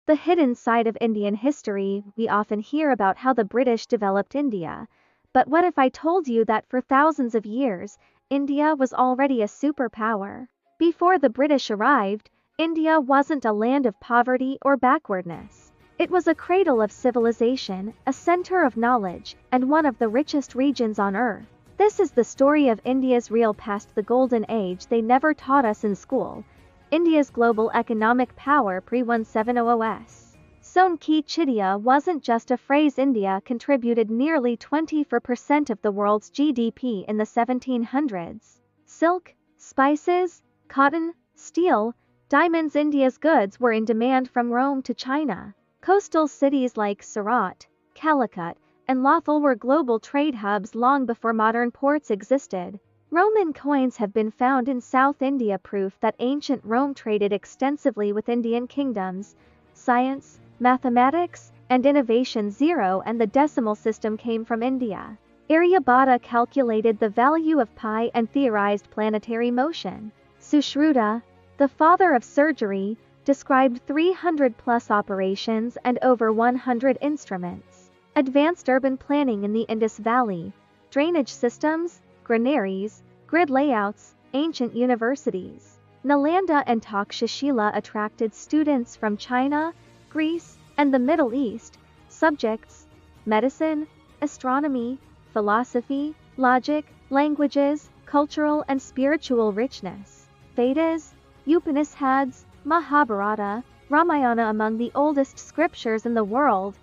The hidden side of Indian history. We often hear about how the British developed India. But what if I told you that for thousands of years, India was already a superpower? Before the British arrived, India wasn't a land of poverty or backwardness. It was a cradle of civilization, a center of knowledge, and one of the richest regions on earth. This is the story of India's real past, the golden age they never taught us in school. India's global economic power pre-1700s. Sone ki Chidiya wasn't just a phrase. India contributed nearly 24% of the world's GDP in the 1700s. Silk, spices, cotton, steel, diamonds. India's goods were in demand from Rome to China. Coastal cities like Surat, Calicut, and Lothal were global trade hubs long before modern ports existed. Roman coins have been found in South India, proof that ancient Rome traded extensively with Indian kingdoms. Science, mathematics, and innovation. 0 and the decimal system came from India. Aryabhata calculated the value of pi and theorized planetary motion. Sushruta, the father of surgery, described 300+ operations and over 100 instruments. Advanced urban planning in the Indus Valley, drainage systems, granaries, grid layouts, ancient universities. Nalanda and Takshashila attracted students from China, Greece, and the Middle East. Subjects: medicine, astronomy, philosophy, logic, languages, cultural and spiritual richness. Vedas, Upanishads, Mahabharata, Ramayana, among the oldest scriptures in the world.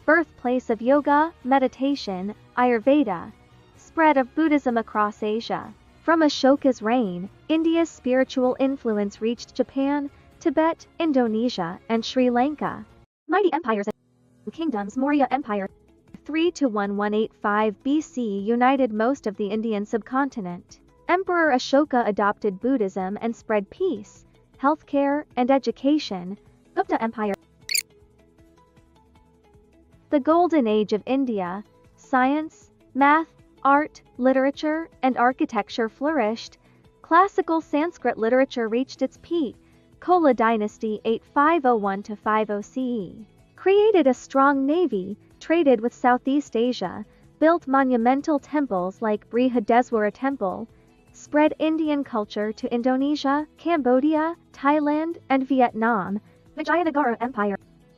Birthplace of yoga, meditation, Ayurveda. Spread of Buddhism across Asia. From Ashoka's reign, India's spiritual influence reached Japan, Tibet, Indonesia, and Sri Lanka. Mighty empires and kingdoms. Maurya Empire 3 to 1185 BC united most of the Indian subcontinent. Emperor Ashoka adopted Buddhism and spread peace, healthcare, and education. Gupta Empire. The Golden Age of India. Science, math, art, literature, and architecture flourished. Classical Sanskrit literature reached its peak. Chola dynasty 8501–50 CE. Created a strong navy, traded with Southeast Asia, built monumental temples like Brihadeswara Temple, spread Indian culture to Indonesia, Cambodia, Thailand, and Vietnam. Vijayanagara Empire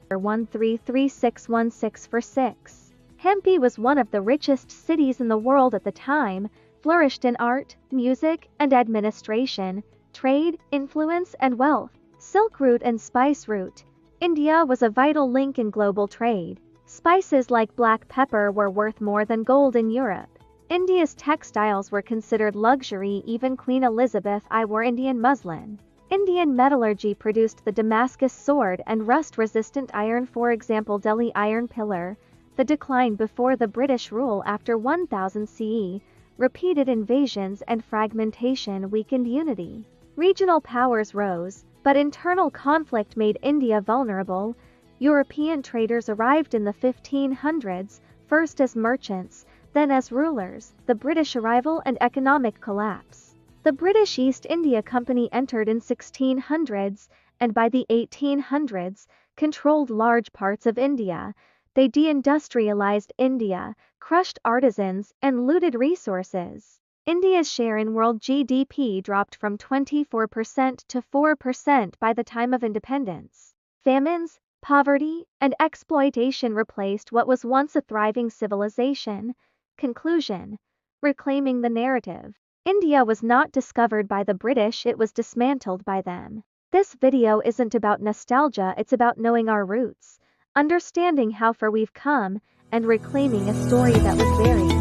13361646. Hampi was one of the richest cities in the world at the time, flourished in art, music, and administration, trade, influence, and wealth. Silk route and spice route. India was a vital link in global trade. Spices like black pepper were worth more than gold in Europe. India's textiles were considered luxury. Even Queen Elizabeth I wore Indian muslin. Indian metallurgy produced the Damascus sword and rust-resistant iron. For example, Delhi iron pillar. The decline before the British rule after 1000 CE, repeated invasions and fragmentation weakened unity. Regional powers rose, but internal conflict made India vulnerable. European traders arrived in the 1500s, first as merchants, then as rulers. The British arrival and economic collapse. The British East India Company entered in 1600s, and by the 1800s, controlled large parts of India. They deindustrialized India, crushed artisans, and looted resources. India's share in world GDP dropped from 24% to 4% by the time of independence. Famines, poverty, and exploitation replaced what was once a thriving civilization. Conclusion: reclaiming the narrative. India was not discovered by the British, it was dismantled by them. This video isn't about nostalgia, it's about knowing our roots, understanding how far we've come, and reclaiming a story that was buried.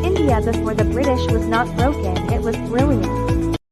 India before the British was not broken, it was brilliant.